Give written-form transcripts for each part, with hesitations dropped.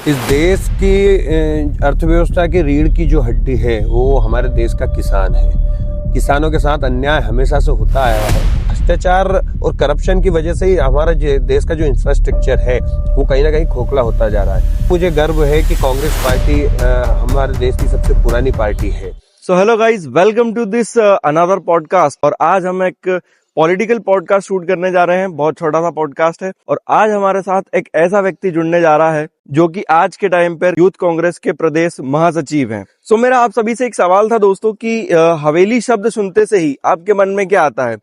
इस देश की अर्थव्यवस्था की रीढ़ की जो हड्डी है वो हमारे देश का किसान है। किसानों के साथ अन्याय हमेशा से होता आया है। भ्रष्टाचार और करप्शन की वजह से ही हमारा देश का जो इंफ्रास्ट्रक्चर है वो कहीं ना कहीं खोखला होता जा रहा है। मुझे गर्व है कि कांग्रेस पार्टी हमारे देश की सबसे पुरानी पार्टी है। So hello guys, welcome to this another podcast. और आज हम एक पॉलिटिकल पॉडकास्ट शूट करने जा रहे हैं। बहुत छोटा सा पॉडकास्ट है और आज हमारे साथ एक ऐसा व्यक्ति जुड़ने जा रहा है जो कि आज के टाइम पर यूथ कांग्रेस के प्रदेश महासचिव हैं। सो मेरा आप सभी से एक सवाल था दोस्तों कि हवेली शब्द सुनते से ही आपके मन में क्या आता है?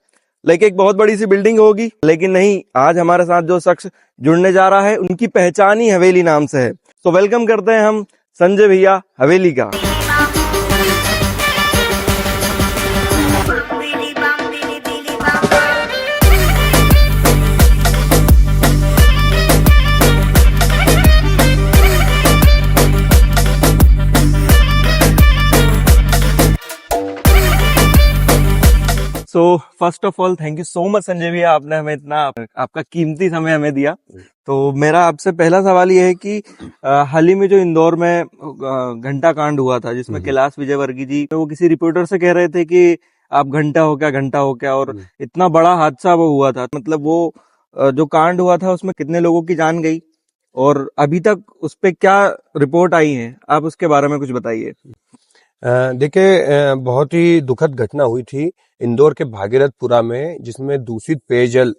लाइक एक बहुत बड़ी सी बिल्डिंग होगी, लेकिन नहीं, आज हमारे साथ जो शख्स जुड़ने जा रहा है उनकी पहचान ही हवेली नाम से है। सो वेलकम करते हैं हम संजय भैया हवेली का। So first of all thank you so much Sanjay भैया, आपने हमें इतना आपका कीमती समय हमें दिया। तो मेरा आपसे पहला सवाल ये है कि हाल ही में जो इंदौर में घंटा कांड हुआ था जिसमें कैलाश विजयवर्गीय जी वो किसी रिपोर्टर से कह रहे थे कि आप घंटा हो क्या और इतना बड़ा हादसा वो हुआ था। मतलब वो जो कांड हुआ था उसमें कितने लोगों की जान गई और अभी तक उस पे क्या रिपोर्ट आई है, आप उसके बारे में कुछ बताइए। देखिए, बहुत ही दुखद घटना हुई थी इंदौर के भागीरथपुरा में, जिसमें दूषित पेयजल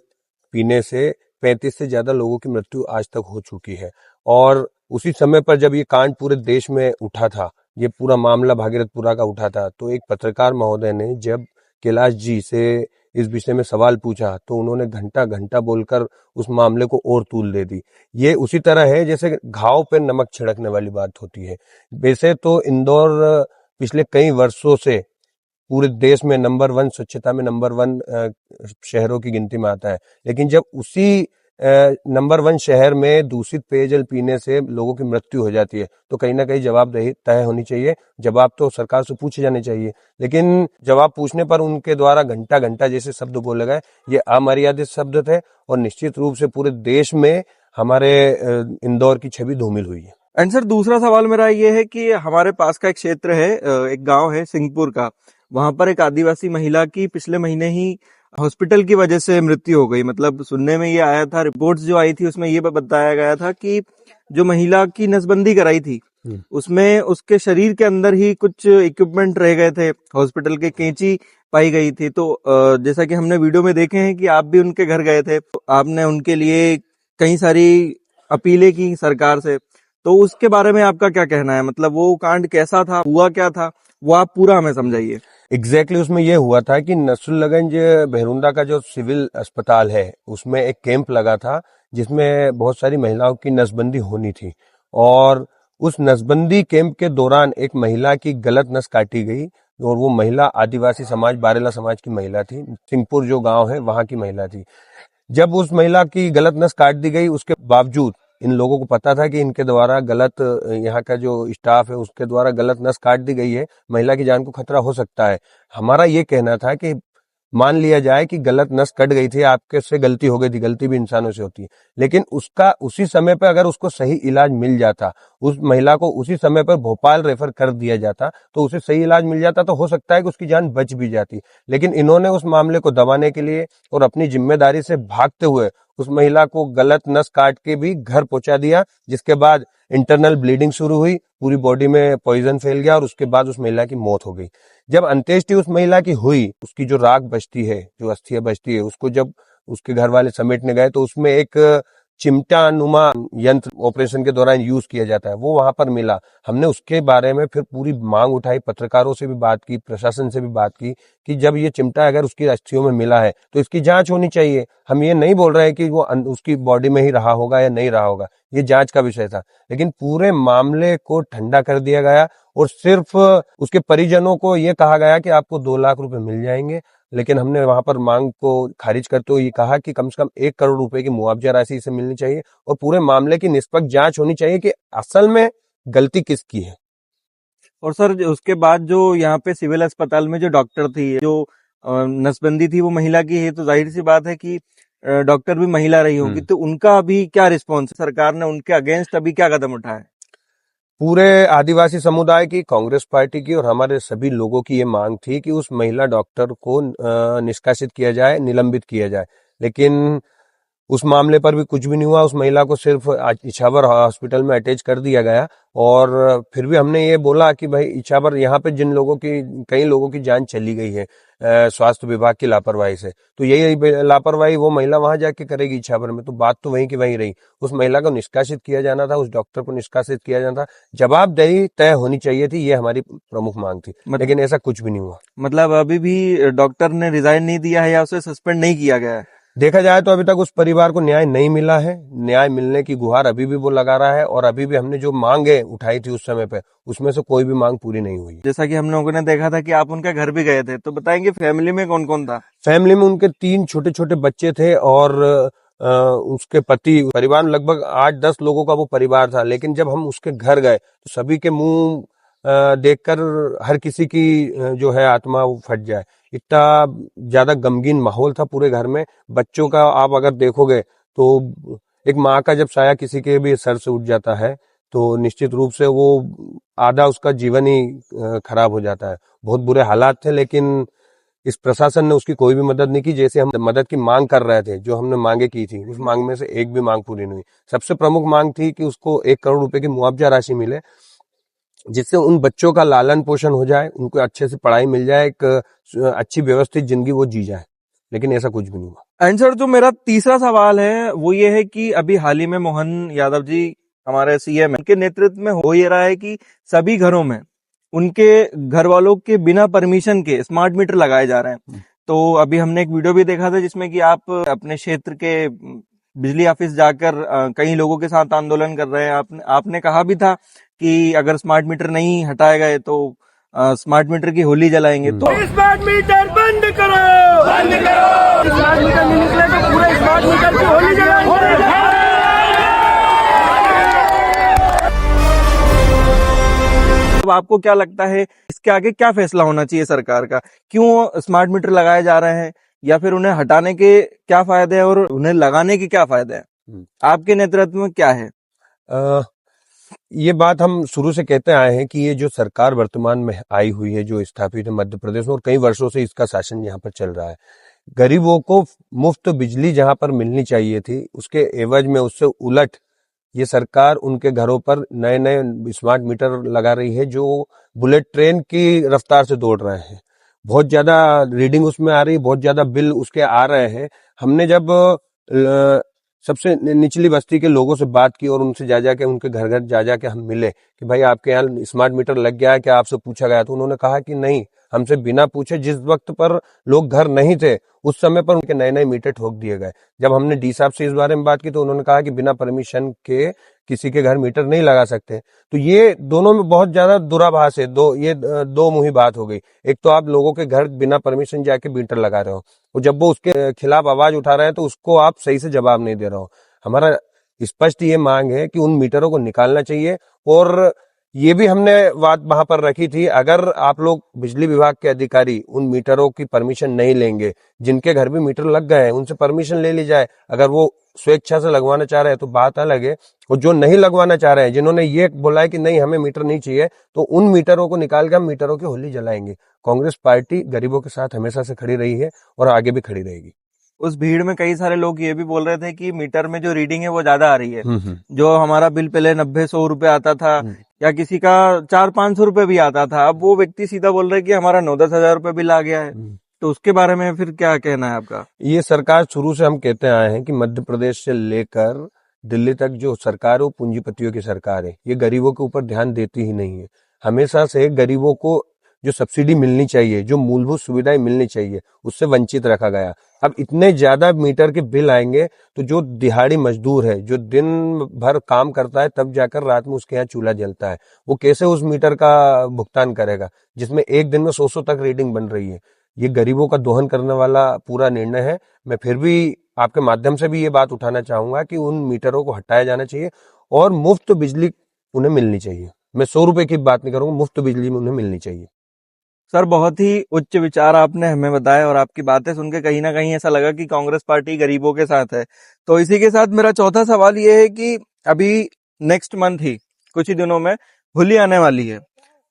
पीने से 35 से ज्यादा लोगों की मृत्यु आज तक हो चुकी है। और उसी समय पर जब ये कांड पूरे देश में उठा था, ये पूरा मामला भागीरथपुरा का उठा था, तो एक पत्रकार महोदय ने जब कैलाश जी से इस विषय में सवाल पूछा तो उन्होंने घंटा घंटा बोलकर उस मामले को और तूल दे दी। ये उसी तरह है जैसे घाव पर नमक छिड़कने वाली बात होती है। वैसे तो इंदौर पिछले कई वर्षों से पूरे देश में नंबर 1 स्वच्छता में नंबर 1 शहरों की गिनती में आता है, लेकिन जब उसी नंबर 1 शहर में दूषित पेयजल पीने से लोगों की मृत्यु हो जाती है तो कहीं ना कहीं जवाबदेही तय होनी चाहिए। जवाब तो सरकार से पूछे जाने चाहिए, लेकिन जवाब पूछने पर उनके द्वारा घंटा घंटा जैसे शब्द बोले गए, ये अमर्यादित शब्द थे और निश्चित रूप से पूरे देश में हमारे इंदौर की छवि धूमिल हुई है। एंड सर, दूसरा सवाल मेरा ये है कि हमारे पास का एक क्षेत्र है, एक गांव है सिंहपुर का, वहां पर एक आदिवासी महिला की पिछले महीने ही हॉस्पिटल की वजह से मृत्यु हो गई। मतलब सुनने में ये आया था, रिपोर्ट्स जो आई थी उसमें ये बताया गया था कि जो महिला की नसबंदी कराई थी उसमें उसके शरीर के अंदर ही कुछ इक्विपमेंट रह गए थे, हॉस्पिटल के कैंची पाई गई थी। तो जैसा कि हमने वीडियो में देखे हैं कि आप भी उनके घर गए थे, तो आपने उनके लिए कई सारी अपीलें की सरकार से, तो उसके बारे में आपका क्या कहना है? मतलब वो कांड कैसा था, हुआ क्या था, वो आप पूरा हमें समझाइए। एग्जैक्टली उसमें यह हुआ था कि नसरुल्लागंज भेरुंडा का जो सिविल अस्पताल है उसमें एक कैंप लगा था जिसमें बहुत सारी महिलाओं की नसबंदी होनी थी। और उस नसबंदी कैंप के दौरान एक महिला की गलत नस काटी गई और वो महिला आदिवासी समाज बारेला समाज की महिला थी। सिंहपुर जो गांव है वहां की महिला थी। जब उस महिला की गलत नस काट दी गई, उसके बावजूद इन लोगों को पता था कि इनके द्वारा गलत, यहाँ का जो स्टाफ है उसके द्वारा गलत नस काट दी गई है, महिला की जान को खतरा हो सकता है। हमारा ये कहना था कि मान लिया जाए कि गलत नस कट गई थी, आपके से गलती हो गई थी, गलती भी इंसानों से होती है, लेकिन उसका उसी समय पर अगर उसको सही इलाज मिल जाता, उस महिला को उसी समय पर भोपाल रेफर कर दिया जाता तो उसे सही इलाज मिल जाता, तो हो सकता है कि उसकी जान बच भी जाती। लेकिन इन्होंने उस मामले को दबाने के लिए और अपनी जिम्मेदारी से भागते हुए उस महिला को गलत नस काट के भी घर पहुंचा दिया, जिसके बाद इंटरनल ब्लीडिंग शुरू हुई, पूरी बॉडी में पॉइजन फैल गया और उसके बाद उस महिला की मौत हो गई। जब अंत्येष्टि उस महिला की हुई, उसकी जो राख बचती है, जो अस्थियां बचती है, उसको जब उसके घर वाले समेटने गए तो उसमें एक चिमटा नुमा यंत्र ऑपरेशन के दौरान यूज किया जाता है, वो वहां पर मिला। हमने उसके बारे में फिर पूरी मांग उठाई, पत्रकारों से भी बात की, प्रशासन से भी बात की कि जब ये चिमटा अगर उसकी अस्थियों में मिला है तो इसकी जांच होनी चाहिए। हम ये नहीं बोल रहे हैं कि वो उसकी बॉडी में ही रहा होगा या नहीं रहा होगा, ये जांच का विषय था, लेकिन पूरे मामले को ठंडा कर दिया गया और सिर्फ उसके परिजनों को ये कहा गया कि आपको 2 लाख रुपए मिल जाएंगे। लेकिन हमने वहां पर मांग को खारिज करते हुए ये कहा कि कम से कम 1 करोड़ रुपए की मुआवजा राशि इसे मिलनी चाहिए और पूरे मामले की निष्पक्ष जांच होनी चाहिए कि असल में गलती किसकी है। और सर उसके बाद जो यहाँ पे सिविल अस्पताल में जो डॉक्टर थी, जो नसबंदी थी वो महिला की है, तो जाहिर सी बात है कि डॉक्टर भी महिला रही होगी, हम्म। तो उनका अभी क्या रिस्पॉन्स, सरकार ने उनके अगेंस्ट अभी क्या कदम उठाया है? पूरे आदिवासी समुदाय की, कांग्रेस पार्टी की और हमारे सभी लोगों की ये मांग थी कि उस महिला डॉक्टर को निष्कासित किया जाए, निलंबित किया जाए। लेकिन उस मामले पर भी कुछ भी नहीं हुआ। उस महिला को सिर्फ इछावर हॉस्पिटल में अटैच कर दिया गया। और फिर भी हमने ये बोला कि भाई इछावर, यहाँ पे जिन लोगों की, कई लोगों की जान चली गई है स्वास्थ्य विभाग की लापरवाही से, तो यही लापरवाही वो महिला वहां जाके करेगी इछावर में, तो बात तो वहीं की वहीं रही। उस महिला को निष्कासित किया जाना था, उस डॉक्टर को निष्कासित किया जाना था, जवाबदेही तय होनी चाहिए थी, ये हमारी प्रमुख मांग थी। लेकिन ऐसा कुछ भी नहीं हुआ। मतलब अभी भी डॉक्टर ने रिजाइन नहीं दिया है या उसे सस्पेंड नहीं किया गया है? देखा जाए तो अभी तक उस परिवार को न्याय नहीं मिला है। न्याय मिलने की गुहार अभी भी वो लगा रहा है, और अभी भी हमने जो मांगे उठाई थी उस समय पे, उसमें से कोई भी मांग पूरी नहीं हुई है। जैसा कि हम लोगों ने देखा था कि आप उनके घर भी गए थे, तो बताएंगे फैमिली में कौन कौन था? फैमिली में उनके 3 छोटे छोटे बच्चे थे, और उसके पति, परिवार में लगभग 8-10 लोगों का वो परिवार था। लेकिन जब हम उसके घर गए तो सभी के मुंह देखकर हर किसी की जो है आत्मा वो फट जाए। इतना ज्यादा गमगीन माहौल था पूरे घर में। बच्चों का आप अगर देखोगे तो एक माँ का जब साया किसी के भी सर से उठ जाता है तो निश्चित रूप से वो आधा उसका जीवन ही खराब हो जाता है। बहुत बुरे हालात थे, लेकिन इस प्रशासन ने उसकी कोई भी मदद नहीं की। जैसे हम मदद की मांग कर रहे थे, जो हमने मांगे की थी, उस मांग में से एक भी मांग पूरी नहीं हुई। सबसे प्रमुख मांग थी कि उसको 1 करोड़ रुपए की मुआवजा राशि मिले, जिससे उन बच्चों का लालन पोषण हो जाए, उनको अच्छे से पढ़ाई मिल जाए, एक अच्छी व्यवस्थित जिंदगी वो जी जाए। लेकिन ऐसा कुछ भी नहीं हुआ। आंसर जो मेरा तीसरा सवाल है वो ये है कि अभी हाल ही में मोहन यादव जी हमारे सीएम के नेतृत्व में हो ये रहा है कि सभी घरों में उनके घर वालों के बिना परमिशन के स्मार्ट मीटर लगाए जा रहे हैं। तो अभी हमने एक वीडियो भी देखा था जिसमें कि आप अपने क्षेत्र के बिजली ऑफिस जाकर कई लोगों के साथ आंदोलन कर रहे हैं। आपने कहा भी था कि अगर स्मार्ट मीटर नहीं हटाए गए तो स्मार्ट मीटर की होली जलाएंगे। तो स्मार्ट मीटर बंद करो, बंद करो। स्मार्ट मीटर नहीं निकले तो पूरे स्मार्ट मीटर की होली जलाएंगे। अब आपको क्या लगता है इसके आगे क्या फैसला होना चाहिए सरकार का? क्यों स्मार्ट मीटर लगाए जा रहे हैं, या फिर उन्हें हटाने के क्या फायदे हैं और उन्हें लगाने के क्या फायदे हैं? आपके नेतृत्व में क्या है? ये बात हम शुरू से कहते आए हैं कि ये जो सरकार वर्तमान में आई हुई है, जो स्थापित है मध्य प्रदेश में, और कई वर्षों से इसका शासन यहाँ पर चल रहा है, गरीबों को मुफ्त बिजली जहां पर मिलनी चाहिए थी, उसके एवज में उससे उलट ये सरकार उनके घरों पर नए नए स्मार्ट मीटर लगा रही है, जो बुलेट ट्रेन की रफ्तार से दौड़ रहे हैं। बहुत ज्यादा रीडिंग उसमें आ रही है, बहुत ज्यादा बिल उसके आ रहे हैं। हमने जब सबसे निचली बस्ती के लोगों से बात की और उनसे जा जाके, उनके घर घर जा जाके हम मिले कि भाई आपके यहाँ स्मार्ट मीटर लग गया है क्या, आपसे पूछा गया? तो उन्होंने कहा कि नहीं, हमसे बिना पूछे, जिस वक्त पर लोग घर नहीं थे उस समय पर उनके नए नए मीटर ठोक दिए गए। जब हमने डी साहब से इस बारे में बात की तो उन्होंने कहा कि बिना परमिशन के किसी के घर मीटर नहीं लगा सकते। तो ये दोनों में बहुत ज्यादा दुराभास है। दो मुही बात हो गई। एक तो आप लोगों के घर बिना परमिशन जाके मीटर लगा रहे हो, और जब वो उसके खिलाफ आवाज उठा रहे हैं तो उसको आप सही से जवाब नहीं दे रहे हो। हमारा स्पष्ट ये मांग है कि उन मीटरों को निकालना चाहिए। और ये भी हमने बात वहां पर रखी थी, अगर आप लोग बिजली विभाग के अधिकारी उन मीटरों की परमिशन नहीं लेंगे, जिनके घर भी मीटर लग गए हैं उनसे परमिशन ले ली जाए। अगर वो स्वेच्छा से लगवाना चाह रहे हैं तो बात अलग है, और जो नहीं लगवाना चाह रहे हैं, जिन्होंने ये बोला है कि नहीं हमें मीटर नहीं चाहिए, तो उन मीटरों को निकाल के हम मीटरों की होली जलाएंगे। कांग्रेस पार्टी गरीबों के साथ हमेशा से खड़ी रही है और आगे भी खड़ी रहेगी। उस भीड़ में कई सारे लोग ये भी बोल रहे थे कि मीटर में जो रीडिंग है वो ज्यादा आ रही है। जो हमारा बिल पहले 90-100 रुपए आता था, या किसी का 400-500 रुपए भी आता था, अब वो व्यक्ति सीधा बोल रहे हैं कि हमारा 9-10 हजार रुपए बिल आ गया है। तो उसके बारे में फिर क्या कहना है आपका? ये सरकार, शुरू से हम कहते आए हैं कि मध्य प्रदेश से लेकर दिल्ली तक जो सरकार है वो पूंजीपतियों की सरकार है। ये गरीबों के ऊपर ध्यान देती ही नहीं है। हमेशा से गरीबों को जो सब्सिडी मिलनी चाहिए, जो मूलभूत सुविधाएं मिलनी चाहिए, उससे वंचित रखा गया। अब इतने ज्यादा मीटर के बिल आएंगे तो जो दिहाड़ी मजदूर है, जो दिन भर काम करता है तब जाकर रात में उसके यहाँ चूल्हा जलता है, वो कैसे उस मीटर का भुगतान करेगा जिसमें एक दिन में 100 तक रीडिंग बन रही है? ये गरीबों का दोहन करने वाला पूरा निर्णय है। मैं फिर भी आपके माध्यम से भी ये बात उठाना चाहूंगा कि उन मीटरों को हटाया जाना चाहिए और मुफ्त बिजली उन्हें मिलनी चाहिए। मैं 100 रुपए की बात नहीं करूंगा, मुफ्त बिजली उन्हें मिलनी चाहिए। सर, बहुत ही उच्च विचार आपने हमें बताए और आपकी बातें सुन के कहीं ना कहीं ऐसा लगा कि कांग्रेस पार्टी गरीबों के साथ है। तो इसी के साथ मेरा चौथा सवाल ये है कि अभी नेक्स्ट मंथ ही कुछ ही दिनों में होली आने वाली है।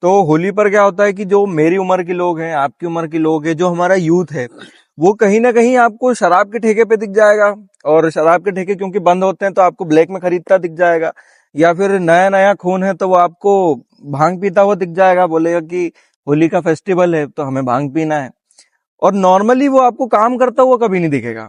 तो होली पर क्या होता है कि जो मेरी उम्र के लोग हैं, आपकी उम्र के लोग हैं, जो हमारा यूथ है, वो कहीं ना कहीं आपको शराब के ठेके पे दिख जाएगा। और शराब के ठेके क्योंकि बंद होते हैं तो आपको ब्लैक में खरीदता दिख जाएगा। या फिर नया नया खून है तो वो आपको भांग पीता हुआ दिख जाएगा, बोलेगा कि होली का फेस्टिवल है तो हमें भांग पीना है। और नॉर्मली वो आपको काम करता हुआ कभी नहीं दिखेगा।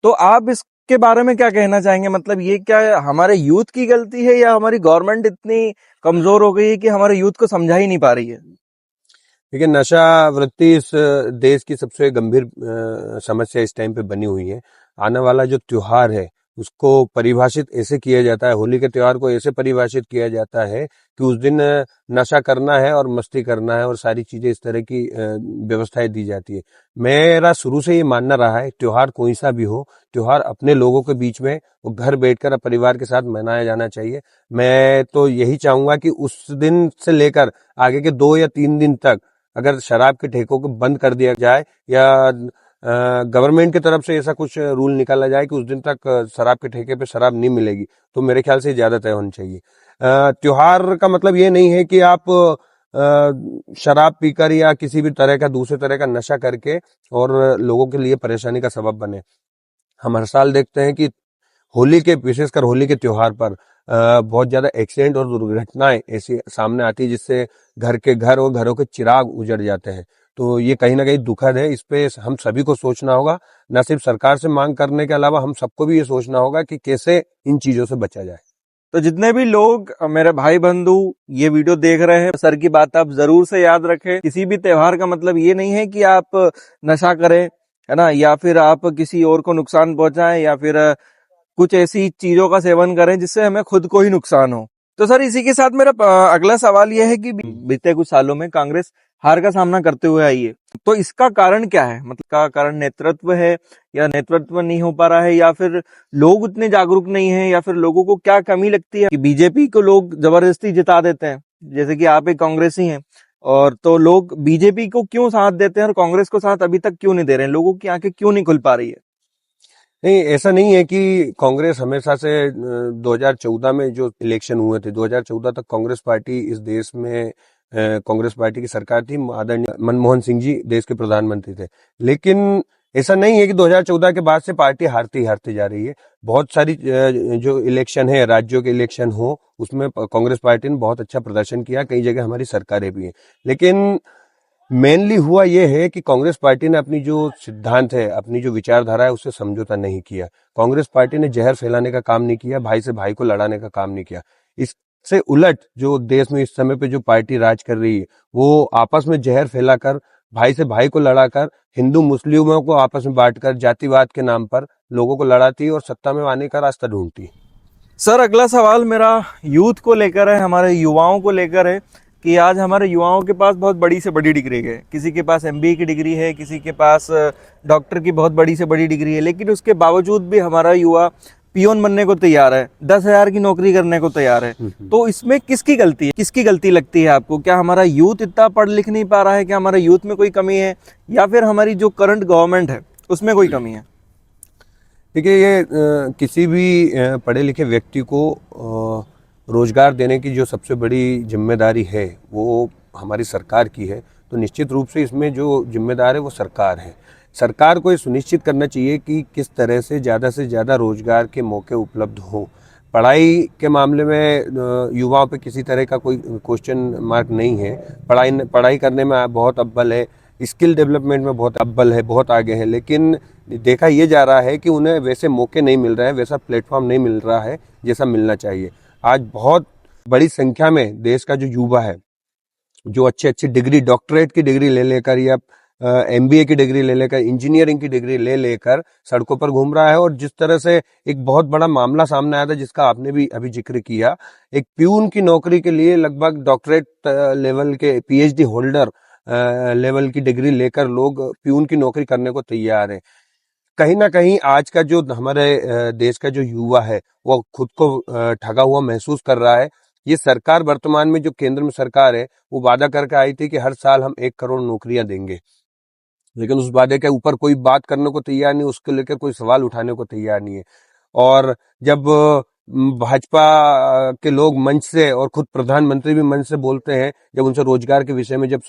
तो आप इसके बारे में क्या कहना चाहेंगे? मतलब ये क्या हमारे यूथ की गलती है या हमारी गवर्नमेंट इतनी कमजोर हो गई है कि हमारे यूथ को समझा ही नहीं पा रही है? देखिए, नशा वृत्ति इस देश की सबसे गंभीर समस्या इस टाइम पे बनी हुई है। आने वाला जो त्योहार है उसको परिभाषित ऐसे किया जाता है, होली के त्योहार को ऐसे परिभाषित किया जाता है कि उस दिन नशा करना है और मस्ती करना है और सारी चीजें इस तरह की व्यवस्थाएं दी जाती है। मेरा शुरू से ये मानना रहा है, त्योहार कोई सा भी हो, त्योहार अपने लोगों के बीच में वो घर बैठकर परिवार के साथ मनाया जाना चाहिए। मैं तो यही चाहूंगा कि उस दिन से लेकर आगे के 2 या 3 दिन तक अगर शराब के ठेकों को बंद कर दिया जाए या गवर्नमेंट की तरफ से ऐसा कुछ रूल निकाला जाए कि उस दिन तक शराब के ठेके पे शराब नहीं मिलेगी, तो मेरे ख्याल से ज्यादा तय होनी चाहिए। त्योहार का मतलब ये नहीं है कि आप शराब पीकर या किसी भी तरह का दूसरे तरह का नशा करके और लोगों के लिए परेशानी का सबब बने। हम हर साल देखते हैं कि होली के, विशेषकर होली के त्योहार पर बहुत ज्यादा एक्सीडेंट और दुर्घटनाएं ऐसी सामने आती है जिससे घर के घर और घरों के चिराग उजड़ जाते हैं। तो ये कहीं ना कहीं दुखद है। इस पे हम सभी को सोचना होगा, न सिर्फ सरकार से मांग करने के अलावा हम सबको भी ये सोचना होगा कि कैसे इन चीजों से बचा जाए। तो जितने भी लोग मेरे भाई बंधु ये वीडियो देख रहे हैं, सर की बात आप जरूर से याद रखें। किसी भी त्योहार का मतलब ये नहीं है कि आप नशा करें, है ना, या फिर आप किसी और को नुकसान पहुंचाएं, या फिर कुछ ऐसी चीजों का सेवन करें जिससे हमें खुद को ही नुकसान हो। तो सर, इसी के साथ मेरा अगला सवाल यह है कि बीते कुछ सालों में कांग्रेस हार का सामना करते हुए आई है। तो इसका कारण क्या है? मतलब का कारण नेतृत्व है, या नेतृत्व नहीं हो पा रहा है, या फिर लोग उतने जागरूक नहीं है, या फिर लोगों को क्या कमी लगती है कि बीजेपी को लोग जबरदस्ती जिता देते हैं? जैसे कि आप एक कांग्रेसी हैं, और तो लोग बीजेपी को क्यों साथ देते हैं और कांग्रेस को साथ अभी तक क्यों नहीं दे रहे हैं? लोगों की आंखें क्यों नहीं खुल पा रही है? नहीं, ऐसा नहीं है कि कांग्रेस हमेशा से 2014 में जो इलेक्शन हुए थे, 2014 तक कांग्रेस पार्टी इस देश में कांग्रेस पार्टी की सरकार थी। आदरणीय मनमोहन सिंह जी देश के प्रधानमंत्री थे। लेकिन ऐसा नहीं है कि 2014 के बाद से पार्टी हारती हारती जा रही है। बहुत सारी जो इलेक्शन है, राज्यों के इलेक्शन हो, उसमें कांग्रेस पार्टी ने बहुत अच्छा प्रदर्शन किया। कई जगह हमारी सरकारें भी हैं। लेकिन मेनली हुआ यह है कि कांग्रेस पार्टी ने अपनी जो सिद्धांत है, अपनी जो विचारधारा है, उससे समझौता नहीं किया। कांग्रेस पार्टी ने जहर फैलाने का काम नहीं किया, भाई से भाई को लड़ाने का काम नहीं किया। इससे उलट जो देश में इस समय पे जो पार्टी राज कर रही है, वो आपस में जहर फैलाकर, भाई से भाई को लड़ाकर, हिंदू मुस्लिमों को आपस में बांटकर, जातिवाद के नाम पर लोगों को लड़ाती है और सत्ता में आने का रास्ता ढूंढती है। सर, अगला सवाल मेरा यूथ को लेकर है, हमारे युवाओं को लेकर है कि आज हमारे युवाओं के पास बहुत बड़ी से बड़ी डिग्री है। किसी के पास एमबीए की डिग्री है, किसी के पास डॉक्टर की बहुत बड़ी से बड़ी डिग्री है, लेकिन उसके बावजूद भी हमारा युवा पियोन बनने को तैयार है, 10,000 की नौकरी करने को तैयार है। तो इसमें किसकी गलती है? किसकी गलती लगती है आपको? क्या हमारा यूथ इतना पढ़ लिख नहीं पा रहा है? क्या हमारे यूथ में कोई कमी है, या फिर हमारी जो करंट गवर्नमेंट है उसमें कोई कमी है? देखिए, ये किसी भी पढ़े लिखे व्यक्ति को रोजगार देने की जो सबसे बड़ी जिम्मेदारी है वो हमारी सरकार की है। तो निश्चित रूप से इसमें जो जिम्मेदार है वो सरकार है। सरकार को ये सुनिश्चित करना चाहिए कि किस तरह से ज़्यादा रोजगार के मौके उपलब्ध हों। पढ़ाई के मामले में युवाओं पे किसी तरह का कोई क्वेश्चन मार्क नहीं है। पढ़ाई करने में बहुत अव्वल है, स्किल डेवलपमेंट में बहुत अव्वल है, बहुत आगे है। लेकिन देखा ये जा रहा है कि उन्हें वैसे मौके नहीं मिल रहे हैं, वैसा प्लेटफॉर्म नहीं मिल रहा है जैसा मिलना चाहिए। आज बहुत बड़ी संख्या में देश का जो युवा है, जो अच्छी अच्छी डिग्री, डॉक्टरेट की डिग्री ले लेकर या एमबीए की डिग्री ले लेकर, इंजीनियरिंग की डिग्री ले लेकर सड़कों पर घूम रहा है। और जिस तरह से एक बहुत बड़ा मामला सामने आया था जिसका आपने भी अभी जिक्र किया, एक प्यून की नौकरी के लिए लगभग डॉक्टरेट लेवल के पीएचडी होल्डर लेवल की डिग्री लेकर लोग प्यून की नौकरी करने को तैयार है। कहीं ना कहीं आज का जो हमारे देश का जो युवा है वो खुद को ठगा हुआ महसूस कर रहा है। ये सरकार वर्तमान में जो केंद्र में सरकार है वो वादा करके आई थी कि हर साल हम 1 करोड़ नौकरियां देंगे, लेकिन उस वादे के ऊपर कोई बात करने को तैयार नहीं, उसको लेकर कोई सवाल उठाने को तैयार नहीं है। और जब भाजपा के लोग मंच से और खुद प्रधानमंत्री भी मंच से बोलते हैं, जब उनसे रोजगार के विषय में जब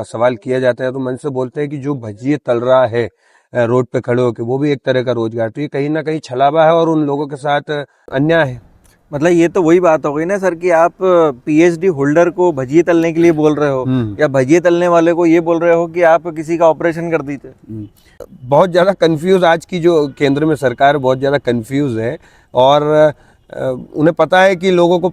सवाल किया जाता है तो मंच से बोलते हैं कि जो भजिए तल रहा है रोड पे खड़े होकर, वो भी एक तरह का रोजगार। तो ये कहीं ना कहीं छलावा है और उन लोगों के साथ अन्याय है। मतलब ये तो वही बात हो गई ना सर कि आप पीएचडी होल्डर को भजिए तलने के लिए बोल रहे हो या भजिए तलने वाले को ये बोल रहे हो कि आप किसी का ऑपरेशन कर दीजिए। बहुत ज्यादा कंफ्यूज आज की जो केंद्र में सरकार बहुत ज्यादा कंफ्यूज है और उन्हें पता है कि लोगों को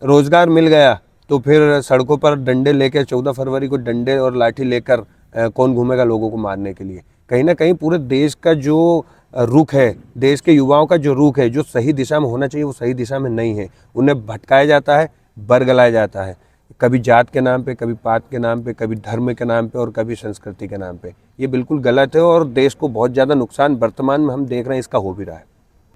रोजगार मिल गया तो फिर सड़कों पर डंडे लेकर 14 फरवरी को डंडे और लाठी लेकर कौन घूमेगा लोगों को मारने के लिए। कहीं ना कहीं पूरे देश का जो रुख है, देश के युवाओं का जो रुख है, जो सही दिशा में होना चाहिए वो सही दिशा में नहीं है। उन्हें भटकाया जाता है, बरगलाया जाता है, कभी जात के नाम पे, कभी पात के नाम पे, कभी धर्म के नाम पे और कभी संस्कृति के नाम पे। ये बिल्कुल गलत है और देश को बहुत ज़्यादा नुकसान वर्तमान में हम देख रहे हैं इसका हो भी रहा है।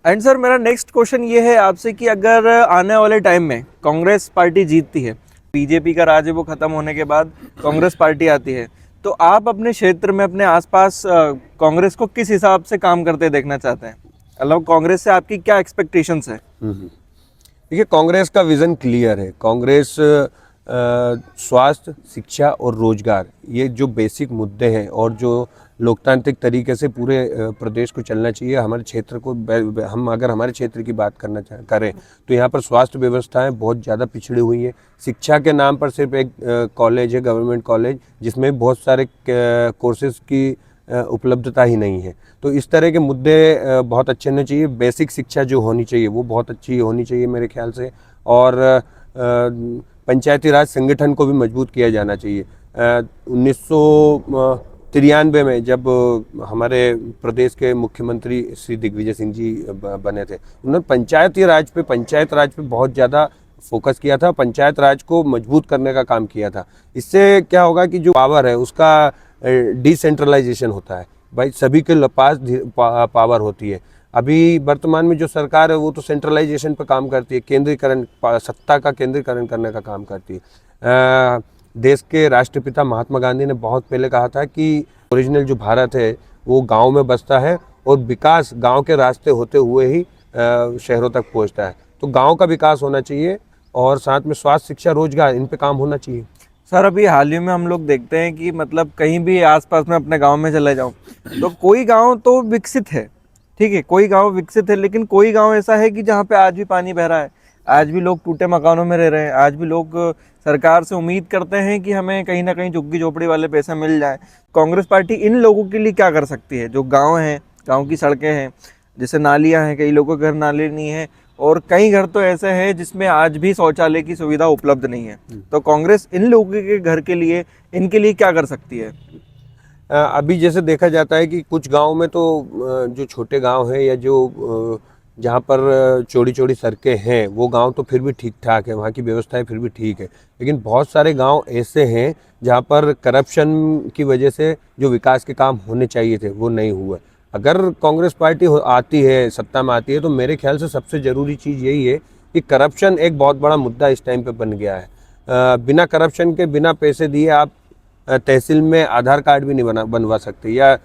एंड सर मेरा नेक्स्ट क्वेश्चन ये है आपसे कि अगर आने वाले टाइम में कांग्रेस पार्टी जीतती है, बीजेपी का राज है वो खत्म होने के बाद कांग्रेस पार्टी आती है, तो आप अपने क्षेत्र में अपने आसपास कांग्रेस को किस हिसाब से काम करते देखना चाहते हैं? मतलब कांग्रेस से आपकी क्या एक्सपेक्टेशंस है? देखिए, कांग्रेस का विजन क्लियर है। कांग्रेस स्वास्थ्य, शिक्षा और रोजगार, ये जो बेसिक मुद्दे हैं और जो लोकतांत्रिक तरीके से पूरे प्रदेश को चलना चाहिए। हमारे क्षेत्र को, हम अगर हमारे क्षेत्र की बात करें तो यहाँ पर स्वास्थ्य व्यवस्थाएं बहुत ज़्यादा पिछड़ी हुई है। शिक्षा के नाम पर सिर्फ एक कॉलेज है, गवर्नमेंट कॉलेज, जिसमें बहुत सारे कोर्सेज की उपलब्धता ही नहीं है। तो इस तरह के मुद्दे बहुत अच्छे होने चाहिए। बेसिक शिक्षा जो होनी चाहिए वो बहुत अच्छी होनी चाहिए मेरे ख्याल से। और पंचायती राज संगठन को भी मजबूत किया जाना चाहिए। 1993 में जब हमारे प्रदेश के मुख्यमंत्री श्री दिग्विजय सिंह जी बने थे, उन्होंने पंचायत राज पे बहुत ज़्यादा फोकस किया था, पंचायत राज को मजबूत करने का काम किया था। इससे क्या होगा कि जो पावर है उसका डिसेंट्रलाइजेशन होता है। भाई सभी के पास पावर होती है। अभी वर्तमान में जो सरकार है वो तो सेंट्रलाइजेशन पर काम करती है, केंद्रीकरण, सत्ता का केंद्रीकरण करने का काम करती है। देश के राष्ट्रपिता महात्मा गांधी ने बहुत पहले कहा था कि ओरिजिनल जो भारत है वो गांव में बसता है और विकास गांव के रास्ते होते हुए ही शहरों तक पहुंचता है। तो गांव का विकास होना चाहिए और साथ में स्वास्थ्य, शिक्षा, रोजगार, इन पे काम होना चाहिए। सर अभी हाल ही में हम लोग देखते हैं कि मतलब कहीं भी आसपास में अपने गांव में चले जाऊं तो कोई गांव तो विकसित है, ठीक है, कोई गांव विकसित है, लेकिन कोई गांव ऐसा है कि जहां पे आज भी पानी बह रहा है, आज भी लोग टूटे मकानों में रह रहे हैं, आज भी लोग सरकार से उम्मीद करते हैं कि हमें कहीं ना कहीं झुग्गी झोपड़ी वाले पैसे मिल जाए। कांग्रेस पार्टी इन लोगों के लिए क्या कर सकती है? जो गाँव हैं, गाँव की सड़कें हैं, जैसे नालियाँ हैं, कई लोगों के घर नाले नहीं है और कई घर तो ऐसे हैं जिसमें आज भी शौचालय की सुविधा उपलब्ध नहीं है। तो कांग्रेस इन लोगों के घर के लिए, इनके लिए क्या कर सकती है? अभी जैसे देखा जाता है कि कुछ गांव में तो जो छोटे गांव हैं या जो जहां पर चौड़ी चौड़ी सड़कें हैं वो गांव तो फिर भी ठीक ठाक है, वहां की व्यवस्थाएं फिर भी ठीक है। लेकिन बहुत सारे गांव ऐसे हैं जहां पर करप्शन की वजह से जो विकास के काम होने चाहिए थे वो नहीं हुए। अगर कांग्रेस पार्टी आती है, सत्ता में आती है, तो मेरे ख्याल से सबसे ज़रूरी चीज़ यही है कि करप्शन एक बहुत बड़ा मुद्दा इस टाइम पे बन गया है। बिना करप्शन के, बिना पैसे दिए आप तहसील में आधार कार्ड भी नहीं बनवा सकते। या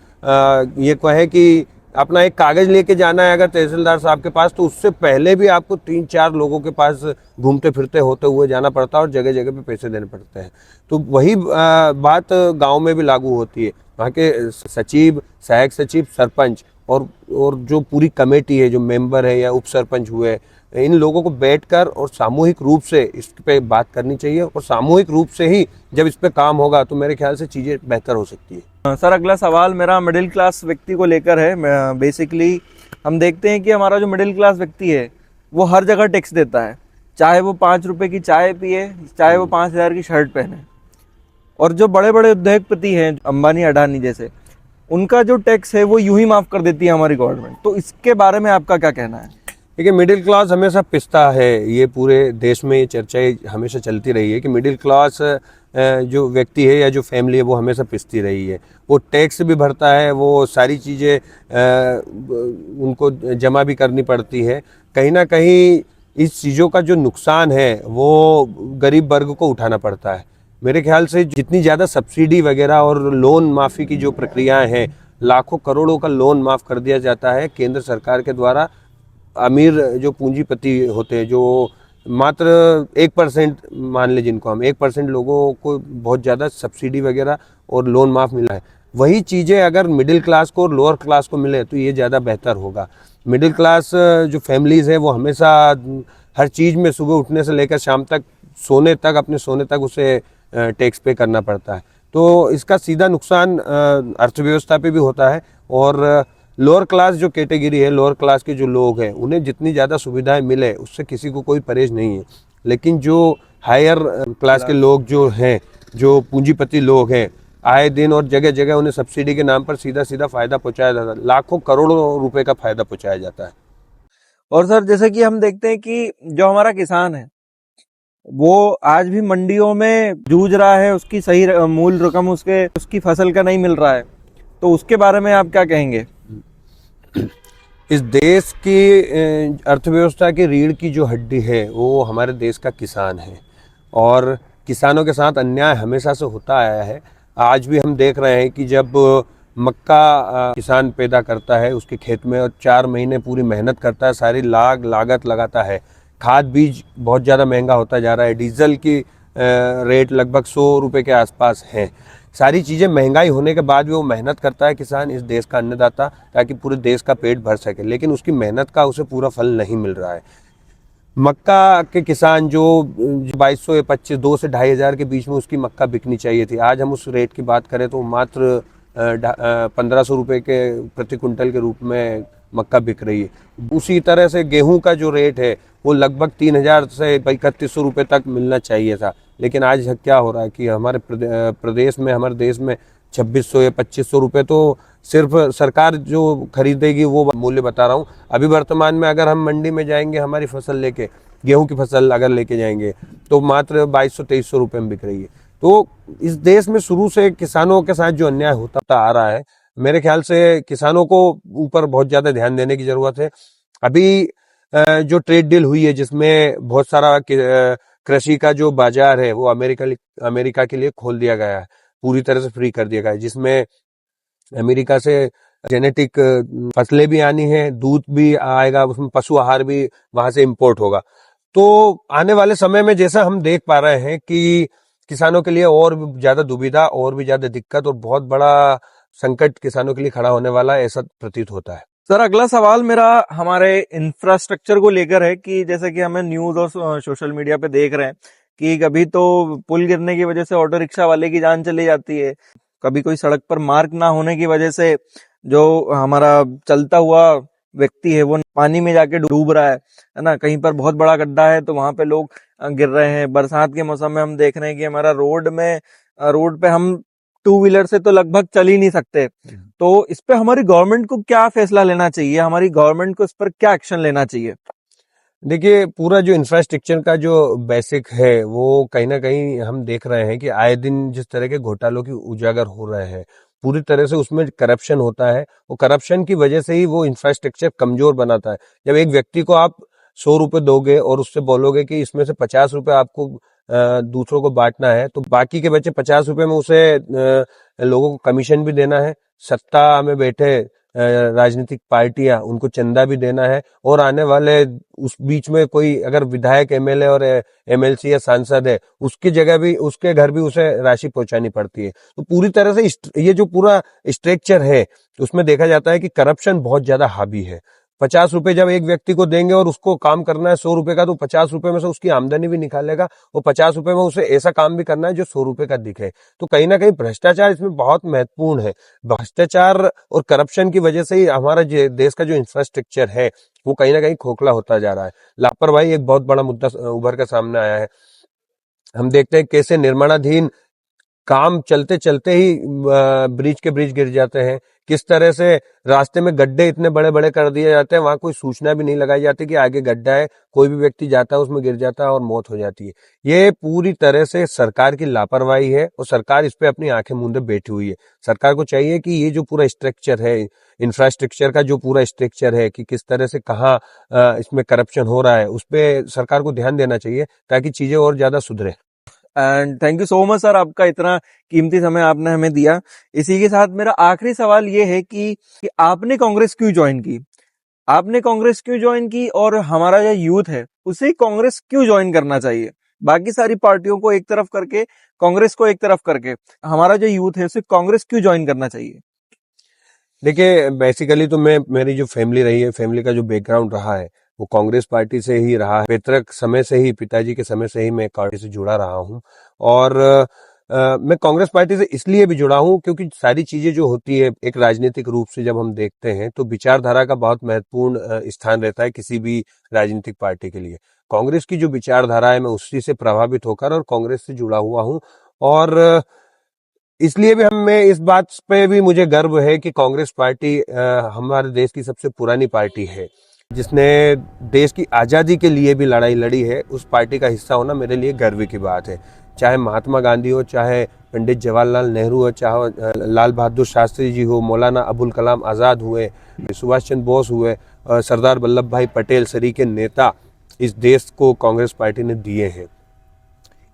ये कहे कि अपना एक कागज़ लेके जाना है अगर तहसीलदार साहब के पास, तो उससे पहले भी आपको 3-4 लोगों के पास घूमते फिरते होते हुए जाना पड़ता है और जगह जगह पे पैसे देने पड़ते हैं। तो वही बात गांव में भी लागू होती है। वहाँ के सचिव, सहायक सचिव, सरपंच और जो पूरी कमेटी है, जो मेंबर है या उप सरपंच हुए, इन लोगों को बैठकर और सामूहिक रूप से इस पे बात करनी चाहिए और सामूहिक रूप से ही जब इस पे काम होगा तो मेरे ख्याल से चीज़ें बेहतर हो सकती है। सर अगला सवाल मेरा मिडिल क्लास व्यक्ति को लेकर है। बेसिकली हम देखते हैं कि हमारा जो मिडिल क्लास व्यक्ति है वो हर जगह टैक्स देता है, चाहे वो 5 रुपए की चाय पिए, चाहे वो 5,000 की शर्ट पहने। और जो बड़े बड़े उद्योगपति हैं, अंबानी, अडानी जैसे, उनका जो टैक्स है वो यूं ही माफ़ कर देती है हमारी गवर्नमेंट। तो इसके बारे में आपका क्या कहना है? देखिए, मिडिल क्लास हमेशा पिसता है। ये पूरे देश में ये चर्चा हमेशा चलती रही है कि मिडिल क्लास जो व्यक्ति है या जो फैमिली है वो हमेशा पिसती रही है। वो टैक्स भी भरता है, वो सारी चीज़ें उनको जमा भी करनी पड़ती है। कहीं ना कहीं इस चीज़ों का जो नुकसान है वो गरीब वर्ग को उठाना पड़ता है। मेरे ख्याल से जितनी ज़्यादा सब्सिडी वगैरह और लोन माफ़ी की जो प्रक्रियाएं हैं, लाखों करोड़ों का लोन माफ़ कर दिया जाता है केंद्र सरकार के द्वारा। अमीर जो पूंजीपति होते हैं, जो मात्र 1% मान ले, जिनको हम 1% लोगों को बहुत ज़्यादा सब्सिडी वगैरह और लोन माफ़ मिला है, वही चीज़ें अगर मिडिल क्लास को और लोअर क्लास को मिले तो ये ज़्यादा बेहतर होगा। मिडिल क्लास जो फैमिलीज़ है वो हमेशा हर चीज़ में सुबह उठने से लेकर शाम तक सोने तक, अपने सोने तक उसे टैक्स पे करना पड़ता है। तो इसका सीधा नुकसान अर्थव्यवस्था पे भी होता है। और लोअर क्लास जो कैटेगरी है, लोअर क्लास के जो लोग हैं, उन्हें जितनी ज़्यादा सुविधाएं मिले उससे किसी को कोई परहेज नहीं है। लेकिन जो हायर क्लास के लोग जो हैं, जो पूंजीपति लोग हैं, आए दिन और जगह जगह उन्हें सब्सिडी के नाम पर सीधा सीधा फायदा पहुंचाया जाता है। लाखों करोड़ों रुपए का फायदा पहुंचाया जाता है। और सर, जैसे कि हम देखते हैं कि जो हमारा किसान है वो आज भी मंडियों में जूझ रहा है, उसकी सही मूल रकम उसकी फसल का नहीं मिल रहा है, तो उसके बारे में आप क्या कहेंगे? इस देश की अर्थव्यवस्था की रीढ़ की जो हड्डी है वो हमारे देश का किसान है। और किसानों के साथ अन्याय हमेशा से होता आया है। आज भी हम देख रहे हैं कि जब मक्का किसान पैदा करता है उसके खेत में और 4 महीने पूरी मेहनत करता है, सारी लागत लगाता है, खाद बीज बहुत ज़्यादा महंगा होता जा रहा है, डीजल की रेट लगभग 100 रुपये के आसपास है। सारी चीज़ें महंगाई होने के बाद भी वो मेहनत करता है किसान, इस देश का अन्नदाता, ताकि पूरे देश का पेट भर सके। लेकिन उसकी मेहनत का उसे पूरा फल नहीं मिल रहा है। मक्का के किसान जो 2200 या 25, 2 से 2,500 के बीच में उसकी मक्का बिकनी चाहिए थी, आज हम उस रेट की बात करें तो मात्र 1500 रुपये के प्रति कुंटल के रूप में मक्का बिक रही है। उसी तरह से गेहूं का जो रेट है वो लगभग 3,000 से 3,100 रुपये तक मिलना चाहिए था। लेकिन आज क्या हो रहा है कि हमारे प्रदेश में, हमारे देश में 2,600 या 2,500 रुपये तो सिर्फ सरकार जो खरीदेगी वो मूल्य बता रहा हूँ। अभी वर्तमान में अगर हम मंडी में जाएंगे, हमारी फसल लेके, गेहूं की फसल अगर लेके जाएंगे तो मात्र 2,200-2,300 रुपये में बिक रही है। तो इस देश में शुरू से किसानों के साथ जो अन्याय होता आ रहा है, मेरे ख्याल से किसानों को ऊपर बहुत ज्यादा ध्यान देने की जरूरत है। अभी जो ट्रेड डील हुई है जिसमें बहुत सारा कृषि का जो बाजार है वो अमेरिका के लिए खोल दिया गया है, पूरी तरह से फ्री कर दिया गया है, जिसमें अमेरिका से जेनेटिक फसलें भी आनी है, दूध भी आएगा, उसमें पशु आहार भी वहां से इंपोर्ट होगा। तो आने वाले समय में जैसा हम देख पा रहे हैं कि किसानों के लिए और भी ज्यादा दुविधा, और भी ज्यादा दिक्कत और बहुत बड़ा संकट किसानों के लिए खड़ा होने वाला है, ऐसा प्रतीत होता है। सर, अगला सवाल मेरा हमारे इंफ्रास्ट्रक्चर को लेकर है कि जैसे कि हमें न्यूज और सोशल मीडिया पे देख रहे हैं कि कभी तो पुल गिरने की वजह से ऑटो रिक्शा वाले की जान चली जाती है, कभी कोई सड़क पर मार्क ना होने की वजह से जो हमारा चलता हुआ व्यक्ति है वो पानी में जाके डूब रहा है ना, कहीं पर बहुत बड़ा गड्ढा है तो वहां पे लोग गिर रहे हैं। बरसात के मौसम में हम देख रहे हैं कि हमारा रोड पे हम टू व्हीलर से तो लगभग चल ही नहीं सकते। तो इस पे हमारी गवर्नमेंट को क्या फैसला लेना चाहिए, हमारी गवर्नमेंट को इस पर क्या एक्शन लेना चाहिए? देखिए, पूरा जो इंफ्रास्ट्रक्चर का जो बेसिक है वो कहीं ना कहीं हम देख रहे हैं कि आए दिन जिस तरह के घोटालों की उजागर हो रहे हैं, पूरी तरह से उसमें करप्शन होता है। वो करप्शन की वजह से ही वो इंफ्रास्ट्रक्चर कमजोर बनाता है। जब एक व्यक्ति को आप 100 रुपए दोगे और उससे बोलोगे कि इसमें से 50 रुपए आपको दूसरों को बांटना है, तो बाकी के बचे 50 रुपए में उसे लोगों को कमीशन भी देना है, सत्ता में बैठे राजनीतिक पार्टियां उनको चंदा भी देना है, और आने वाले उस बीच में कोई अगर विधायक, एमएलए और एमएलसी या सांसद है, उसकी जगह भी, उसके घर भी उसे राशि पहुंचानी पड़ती है। तो पूरी तरह से ये जो पूरा स्ट्रक्चर है उसमें देखा जाता है कि करप्शन बहुत ज्यादा हावी है। 50 रुपए जब एक व्यक्ति को देंगे और उसको काम करना है 100 रुपए का, तो 50 रुपए में से उसकी आमदनी भी निकालेगा, और 50 रुपए में उसे ऐसा काम भी करना है जो 100 रुपए का दिखे। तो कहीं ना कहीं भ्रष्टाचार इसमें बहुत महत्वपूर्ण है। भ्रष्टाचार और करप्शन की वजह से ही हमारा देश का जो इंफ्रास्ट्रक्चर है वो कहीं ना कहीं खोखला होता जा रहा है। लापरवाही एक बहुत बड़ा मुद्दा उभर कर सामने आया है। हम देखते हैं कैसे निर्माणाधीन काम चलते चलते ही ब्रिज के ब्रिज गिर जाते हैं, किस तरह से रास्ते में गड्ढे इतने बड़े बड़े कर दिए जाते हैं, वहां कोई सूचना भी नहीं लगाई जाती कि आगे गड्ढा है, कोई भी व्यक्ति जाता है उसमें गिर जाता है और मौत हो जाती है। ये पूरी तरह से सरकार की लापरवाही है और सरकार इस पे अपनी आंखें मूंदे बैठी हुई है। सरकार को चाहिए कि ये जो पूरा स्ट्रक्चर है, इंफ्रास्ट्रक्चर का जो पूरा स्ट्रक्चर है कि किस तरह से कहाँ इसमें करप्शन हो रहा है, उस पर सरकार को ध्यान देना चाहिए ताकि चीजें और ज्यादा सुधरे। And thank you so much sir, आपका इतना कीमती समय आपने हमें दिया। इसी के साथ मेरा आखिरी सवाल ये है कि आपने कांग्रेस क्यों ज्वाइन की? आपने कांग्रेस क्यों ज्वाइन की और हमारा जो यूथ है उसे कांग्रेस क्यों ज्वाइन करना चाहिए? बाकी सारी पार्टियों को एक तरफ करके, कांग्रेस को एक तरफ करके, हमारा जो यूथ है उसे कांग्रेस क्यों ज्वाइन करना चाहिए? देखिए, बेसिकली तो मेरी जो फैमिली रही है, फैमिली का जो बैकग्राउंड रहा है वो कांग्रेस पार्टी से ही रहा है। पैतृक समय से ही, पिताजी के समय से ही मैं पार्टी से जुड़ा रहा हूँ और मैं कांग्रेस पार्टी से इसलिए भी जुड़ा हूँ क्योंकि सारी चीजें जो होती है एक राजनीतिक रूप से जब हम देखते हैं तो विचारधारा का बहुत महत्वपूर्ण स्थान रहता है किसी भी राजनीतिक पार्टी के लिए। कांग्रेस की जो विचारधारा है मैं उसी से प्रभावित होकर और कांग्रेस से जुड़ा हुआ हूँ और इसलिए भी मैं इस बात पे भी मुझे गर्व है कि कांग्रेस पार्टी हमारे देश की सबसे पुरानी पार्टी है जिसने देश की आज़ादी के लिए भी लड़ाई लड़ी है। उस पार्टी का हिस्सा होना मेरे लिए गर्व की बात है। चाहे महात्मा गांधी हो, चाहे पंडित जवाहरलाल नेहरू हो, चाहे लाल बहादुर शास्त्री जी हो, मौलाना अबुल कलाम आज़ाद हुए, सुभाष चंद्र बोस हुए, सरदार वल्लभ भाई पटेल सरीखे नेता इस देश को कांग्रेस पार्टी ने दिए हैं।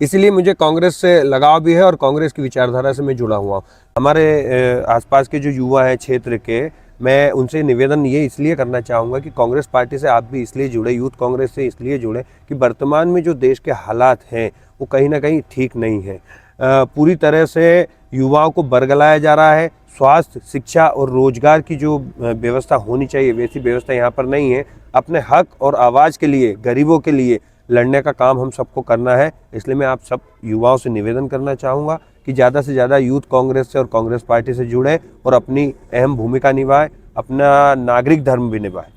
इसलिए मुझे कांग्रेस से लगाव भी है और कांग्रेस की विचारधारा से मैं जुड़ा हुआ हूँ। हमारे आसपास के जो युवा हैं क्षेत्र के, मैं उनसे निवेदन ये इसलिए करना चाहूँगा कि कांग्रेस पार्टी से आप भी इसलिए जुड़े, यूथ कांग्रेस से इसलिए जुड़े कि वर्तमान में जो देश के हालात हैं वो कहीं ना कहीं ठीक नहीं है। पूरी तरह से युवाओं को बरगलाया जा रहा है। स्वास्थ्य, शिक्षा और रोजगार की जो व्यवस्था होनी चाहिए वैसी व्यवस्था यहाँ पर नहीं है। अपने हक और आवाज़ के लिए, गरीबों के लिए लड़ने का काम हम सबको करना है। इसलिए मैं आप सब युवाओं से निवेदन करना चाहूँगा कि ज़्यादा से ज़्यादा यूथ कांग्रेस से और कांग्रेस पार्टी से जुड़े और अपनी अहम भूमिका निभाए, अपना नागरिक धर्म भी निभाए।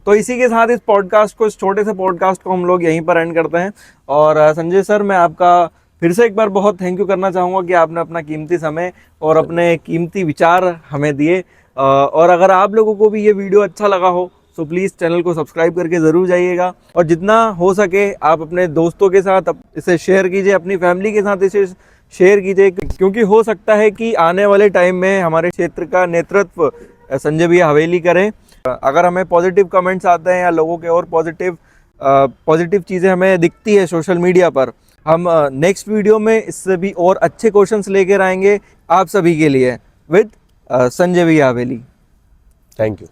तो इसी के साथ इस पॉडकास्ट को, इस छोटे से पॉडकास्ट को हम लोग यहीं पर एंड करते हैं। और संजय सर, मैं आपका फिर से एक बार बहुत थैंक यू करना चाहूँगा कि आपने अपना कीमती समय और अपने कीमती विचार हमें दिए। और अगर आप लोगों को भी ये वीडियो अच्छा लगा हो तो प्लीज़ चैनल को सब्सक्राइब करके ज़रूर जाइएगा और जितना हो सके आप अपने दोस्तों के साथ इसे शेयर कीजिए, अपनी फैमिली के साथ इसे शेयर कीजिए, क्योंकि हो सकता है कि आने वाले टाइम में हमारे क्षेत्र का नेतृत्व संजय भैया हवेली करें। अगर हमें पॉजिटिव कमेंट्स आते हैं या लोगों के और पॉजिटिव चीज़ें हमें दिखती है सोशल मीडिया पर, हम नेक्स्ट वीडियो में इससे भी और अच्छे क्वेश्चंस लेकर आएंगे आप सभी के लिए विद संजय भैया हवेली। Thank you.